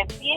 MPA,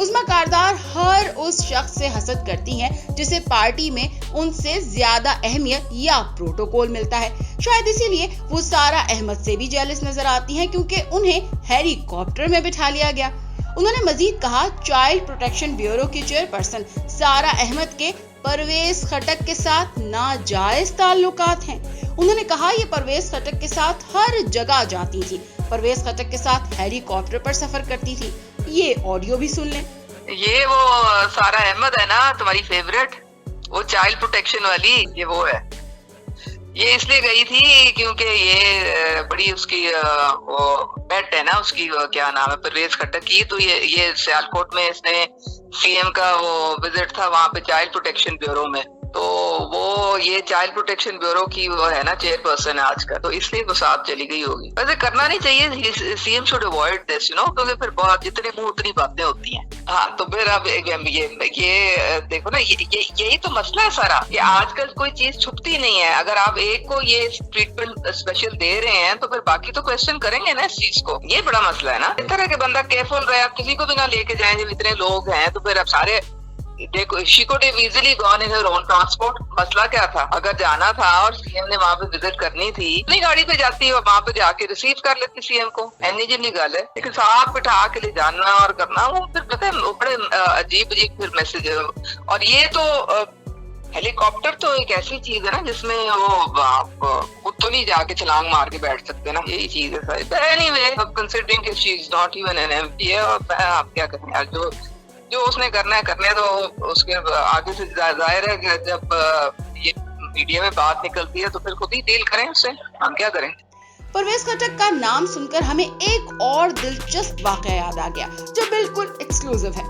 عظمیٰ کاردار ہر اس شخص سے حسد کرتی ہیں جسے پارٹی میں ان سے زیادہ اہمیت یا پروٹوکول ملتا ہے. شاید اسی لیے وہ سارا احمد سے بھی جیلس نظر آتی ہیں کیونکہ انہیں ہیلی کاپٹر میں بٹھا لیا گیا. انہوں نے مزید کہا چائلڈ پروٹیکشن بیورو کی چیئرپرسن سارا احمد کے پرویز خٹک کے ساتھ ناجائز تعلقات ہیں. انہوں نے کہا یہ پرویز خٹک کے ساتھ ہر جگہ جاتی تھی, پرویز خٹک کے ساتھ ہیلی کاپٹر پر سفر کرتی تھی. یہ آڈیو بھی سن لیں. یہ وہ سارا احمد ہے نا تمہاری فیوریٹ, وہ چائلڈ پروٹیکشن والی, یہ وہ ہے. یہ اس لیے گئی تھی کیونکہ یہ بڑی اس کی پیٹ ہے نا, اس کی کیا نام ہے, پرویز خٹک کی. تو یہ سیالکوٹ میں اس نے سی ایم کا وہ وزٹ تھا وہاں پہ چائلڈ پروٹیکشن بیورو میں, تو وہ یہ چائلڈ پروٹیکشن بیورو کی وہ ہے نا چیئر پرسن ہے آج کا, تو اس لیے وہ ساتھ چلی گئی ہوگی. ویسے کرنا نہیں چاہیے, C M should avoid this کیونکہ پھر بہت جتنے منہ اتنی باتیں ہوتی ہیں. ہاں تو پھر اب یہ دیکھو نا, یہی تو مسئلہ ہے سارا, کہ آج کل کوئی چیز چھپتی نہیں ہے. اگر آپ ایک کو یہ ٹریٹمنٹ اسپیشل دے رہے ہیں تو پھر باقی تو کوشچن کریں گے نا اس چیز کو. یہ بڑا مسئلہ ہے نا. اس طرح کے بندہ کیئرفل رہے, آپ کسی کو بھی نہ لے کے جائیں جب اتنے لوگ ہیں, تو پھر اب سارے دیکھو she could have easily gone in her own transport. مسئلہ کیا تھا, اگر جانا تھا اور سی ایم نے وہاں پہ وزٹ کرنی تھی, اپنی گاڑی پہ جاتی اور وہاں پہ جا کے ریسیو کر لیتی سی ایم کو. اینی جنی گل ہے, لیکن ساتھ بٹھا کے لے جانا اور کرنا, وہ پھر پتہ ہے بڑے عجیب پھر میسج ہے. اور یہ تو ہیلی کاپٹر تو ایک ایسی چیز ہے نا جس میں وہ خود تو نہیں جا کے چھلانگ مار کے بیٹھ سکتے نا, یہی چیز ہے. اینی وے کنسیڈرنگ کہ she is not even an MP ہے, اور آپ کیا کریں یار, جو اس نے کرنا ہے کرنے, تو اس کے آگے سے ظاہر ہے کہ جب یہ میڈیا میں بات نکلتی ہے تو پھر خود ہی ڈیل کریں اس سے, ہم کیا کریں. پرویز خٹک کا نام سن کر ہمیں ایک اور دلچسپ واقعہ یاد آ گیا جو بالکل ایکسکلوزیو ہے.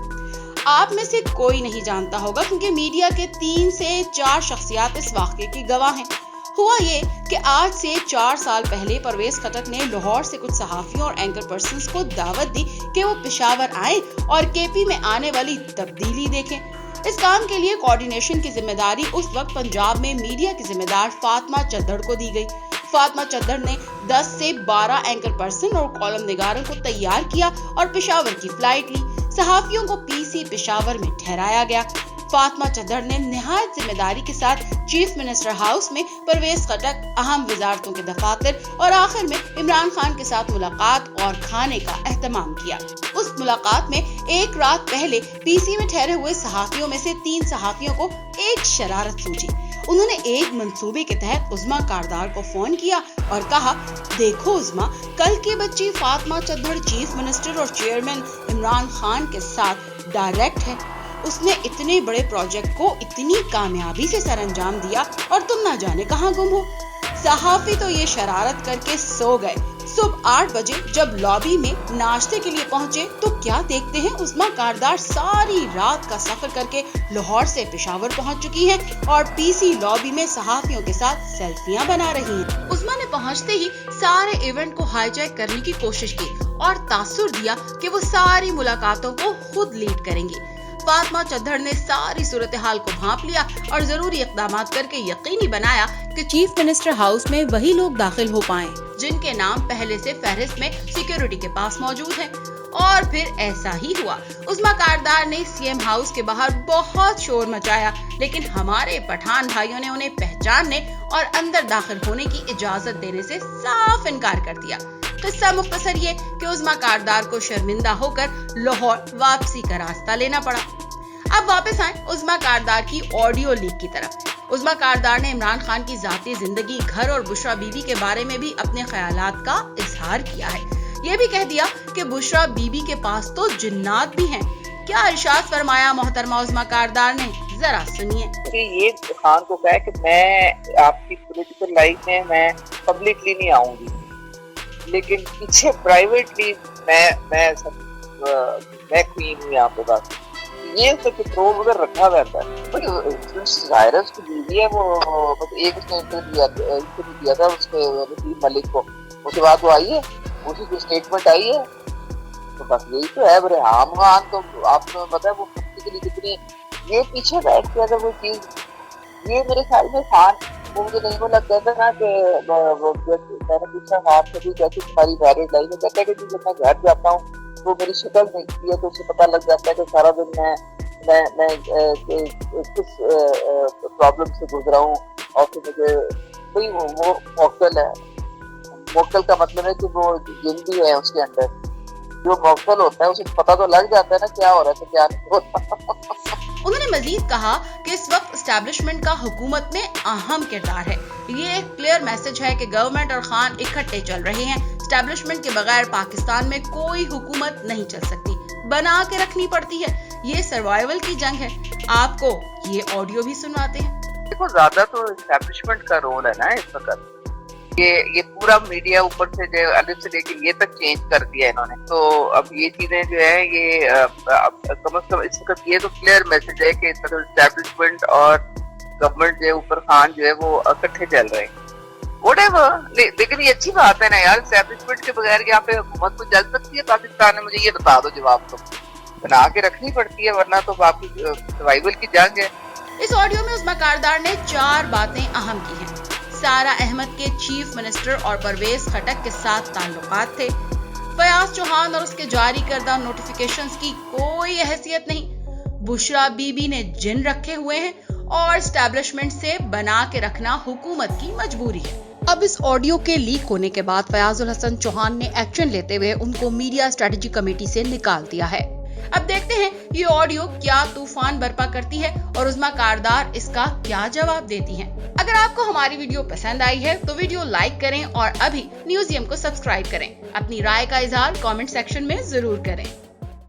آپ میں سے کوئی نہیں جانتا ہوگا کیونکہ میڈیا کے 3 سے 4 شخصیات اس واقعے کی گواہ ہیں. ہوا یہ کہ آج سے 4 سال پہلے پرویز خٹک نے لاہور سے کچھ صحافیوں اور اینکر پرسنز کو دعوت دی کہ وہ پشاور آئیں اور کے پی میں آنے والی تبدیلی دیکھیں. اس کام کے لیے کوارڈینیشن کی ذمہ داری اس وقت پنجاب میں میڈیا کی ذمہ دار فاطمہ چدھڑ کو دی گئی. فاطمہ چدھڑ نے 10 سے 12 اینکر پرسن اور کالم نگاروں کو تیار کیا اور پشاور کی فلائٹ لی. صحافیوں کو پی سی پشاور میں ٹھہرایا گیا. فاطمہ چدھڑ نے نہایت ذمہ داری کے ساتھ چیف منسٹر ہاؤس میں پرویز خٹک, اہم وزارتوں کے دفاتر اور آخر میں عمران خان کے ساتھ ملاقات اور کھانے کا اہتمام کیا. اس ملاقات میں ایک رات پہلے پی سی میں ٹھہرے ہوئے صحافیوں میں سے 3 صحافیوں کو ایک شرارت سوچی. انہوں نے ایک منصوبے کے تحت عظمیٰ کاردار کو فون کیا اور کہا, دیکھو عظمیٰ, کل کی بچی فاطمہ چدھڑ چیف منسٹر اور چیئرمین عمران خان کے ساتھ ڈائریکٹ ہے. اس نے اتنے بڑے پروجیکٹ کو اتنی کامیابی سے سر انجام دیا اور تم نہ جانے کہاں گم ہو. صحافی تو یہ شرارت کر کے سو گئے. صبح 8 بجے جب لابی میں ناشتے کے لیے پہنچے تو کیا دیکھتے ہیں, عظمیٰ کاردار ساری رات کا سفر کر کے لاہور سے پشاور پہنچ چکی ہیں اور پی سی لابی میں صحافیوں کے ساتھ سیلفیاں بنا رہی ہیں. عظمیٰ نے پہنچتے ہی سارے ایونٹ کو ہائی جیک کرنے کی کوشش کی اور تاثر دیا کہ وہ ساری ملاقاتوں کو خود لیڈ کریں گی. فاطمہ چدھڑ نے ساری صورتحال کو بھانپ لیا اور ضروری اقدامات کر کے یقینی بنایا کہ چیف منسٹر ہاؤس میں وہی لوگ داخل ہو پائیں جن کے نام پہلے سے فہرست میں سیکیورٹی کے پاس موجود ہیں. اور پھر ایسا ہی ہوا. عظمیٰ کاردار نے سی ایم ہاؤس کے باہر بہت شور مچایا, لیکن ہمارے پٹھان بھائیوں نے انہیں پہچاننے اور اندر داخل ہونے کی اجازت دینے سے صاف انکار کر دیا. قصہ مختصر یہ کہ عظمیٰ کاردار کو شرمندہ ہو کر لاہور واپسی کا راستہ لینا پڑا. اب واپس آئیں عظمیٰ کاردار کی آڈیو لیک کی طرف. عظمیٰ کاردار نے عمران خان کی ذاتی زندگی, گھر اور بشرا بی بی کے بارے میں بھی اپنے خیالات کا اظہار کیا ہے. یہ بھی کہہ دیا کہ بشرا بی بی کے پاس تو جنات بھی ہیں. کیا ارشاد فرمایا محترمہ عظمیٰ کاردار نے, ذرا سنیے. یہ خان کو کہا کہ میں آپ کی پولیٹیکل لائف میں پبلکلی نہیں آؤں گی, لیکن پیچھے پرائیویٹلی میں کوئین ہوں یہاں پہ. بس یہ تو کنٹرول ادھر رکھا رہتا ہے. وائرس کی بیوی ہے وہ, ایک اس نے انٹرویو دیا تھا اس کے نصیر ملک کو, اس کے بعد وہ آئی ہے, اسی کی اسٹیٹمنٹ آئی ہے. تو بس یہی تو ہے. برہام خان تو آپ کو پتا ہے وہ پریکٹیکلی کتنی یہ پیچھے بیٹھ گیا تھا وہ چیز. یہ میرے خیال میں خان وہ مجھے نہیں وہ لگتا تھا نا کہ میں نے پوچھا خان سے بھی کیسی تمہاری میرڈ لائف ہے, کہتا ہے کہ جب میں گھر جاتا ہوں وہ میری شکل دیکھتی ہے تو اسے پتہ لگ جاتا ہے کہ سارا دن میں کس پرابلم سے گزرا ہوں اور پھر مجھے کوئی وہ موکل ہے. موکل کا مطلب ہے کہ وہ جن بھی ہے اس کے اندر جو موکل ہوتا ہے اسے پتہ تو لگ جاتا ہے نا کیا ہو رہا ہے تو کیا نہیں ہوتا. انہوں نے مزید کہا کہ اس وقت اسٹیبلشمنٹ کا حکومت میں اہم کردار ہے. یہ ایک کلیئر میسج ہے کہ گورنمنٹ اور خان اکٹھے چل رہے ہیں. اسٹیبلشمنٹ کے بغیر پاکستان میں کوئی حکومت نہیں چل سکتی, بنا کے رکھنی پڑتی ہے. یہ سروائیول کی جنگ ہے. آپ کو یہ آڈیو بھی سنواتے ہیں. دیکھو زیادہ تو اسٹیبلشمنٹ کا رول ہے نا اس وقت. یہ پورا میڈیا اوپر سے جو الف سے لے کے یہ تک چینج کر دیا انہوں نے. تو اب یہ چیزیں جو ہے یہ کم از کم اس وقت یہ تو کلیئر میسج ہے کہ اسٹیبلشمنٹ اور گورنمنٹ جو اوپر خان جو ہے وہ اکٹھے چل رہے ہیں. لیکن یہ اچھی بات ہے نا یار, اسٹیبلشمنٹ کے بغیر یہاں پہ حکومت کو چل سکتی ہے پاکستان میں؟ مجھے یہ بتا دو جواب. تو بنا کے رکھنی پڑتی ہے ورنہ تو باقی سروائیول کی جنگ ہے. اس آڈیو میں عظمیٰ کاردار نے 4 باتیں اہم کی ہیں. سارا احمد کے چیف منسٹر اور پرویز خٹک کے ساتھ تعلقات تھے. فیاض چوہان اور اس کے جاری کردہ نوٹیفیکیشنز کی کوئی حیثیت نہیں. بشرا بی بی نے جن رکھے ہوئے ہیں اور اسٹیبلشمنٹ سے بنا کے رکھنا حکومت کی مجبوری ہے. اب اس آڈیو کے لیک ہونے کے بعد فیاض الحسن چوہان نے ایکشن لیتے ہوئے ان کو میڈیا اسٹریٹجی کمیٹی سے نکال دیا ہے. اب دیکھتے ہیں یہ آڈیو کیا طوفان برپا کرتی ہے اور عظمیٰ کاردار اس کا کیا جواب دیتی ہیں. اگر آپ کو ہماری ویڈیو پسند آئی ہے تو ویڈیو لائک کریں اور ابھی نیوزیم کو سبسکرائب کریں. اپنی رائے کا اظہار کامنٹ سیکشن میں ضرور کریں.